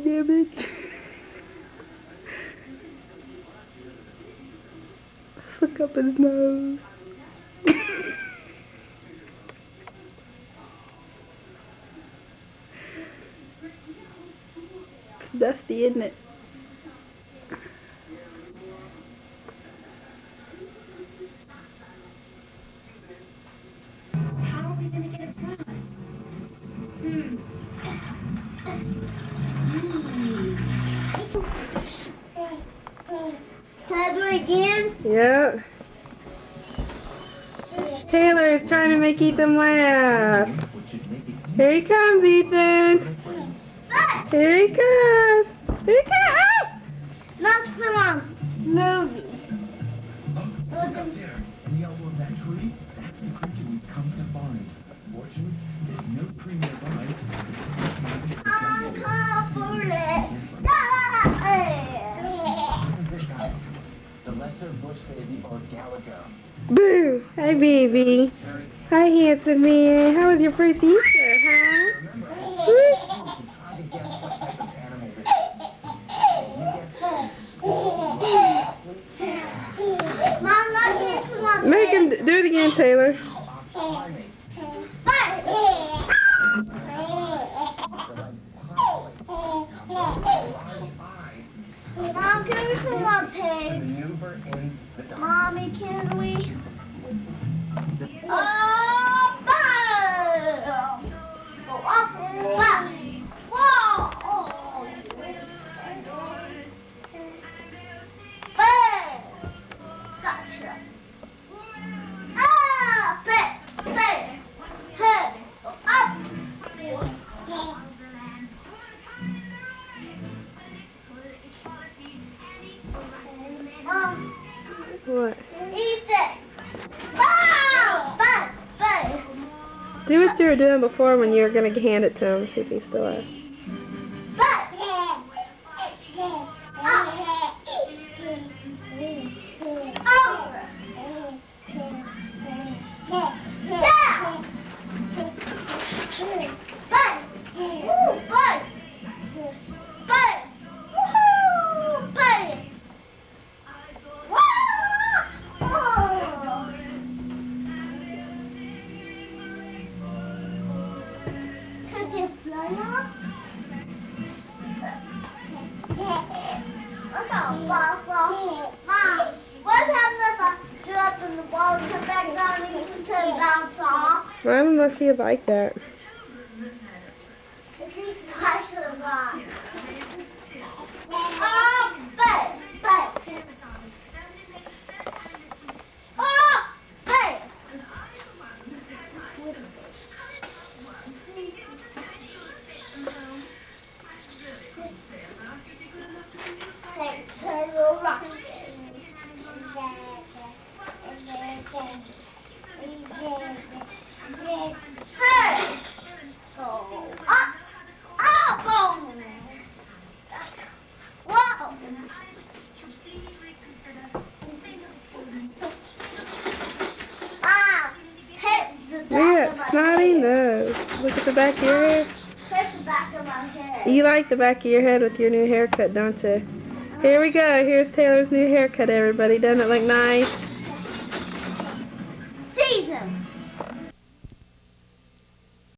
damn it. Let's look up his nose. It's dusty, isn't it? How are we going to get across? Can I do it again? Yep. Taylor is trying to make Ethan laugh. Here he comes, Ethan. Here he comes. Here he comes. Ah! Not for long. Movie. Look up there, in the elbow of that tree. That's the creature we've come to find. Fortunately, there's no tree nearby. I'm confident. The lesser bush baby or Galago. Boo! Hi, baby. Hi, handsome man. How was your first Easter, huh? Try to guess what type of animal this is. Mom, not here for my Make him do it again, Taylor. Mom, can we pull out tape? Mommy, can we? Oh, bam! Go up, bam! Whoa! Bam! Gotcha. Ah! Bam! Bam! Hey! Go up! What? Ethan! Bam! Bam! Bam! Do what you were doing before when you were going to hand it to him. See if he's still up. Bam! Mom, what happens if I drop in the ball and come back down and you can bounce off? I don't know if you like that. It's these parts of the rock. Oh, bam, bam. Oh, bam. Take the rock. Hey! Go up! Up! Boom! Wow! Ah! Hit the Look back at of my snotty head. nose. Look at the back of your head. Hit the back of my head. You like the back of your head with your new haircut, don't you? Here we go. Here's Taylor's new haircut, everybody. Doesn't it look nice? Season!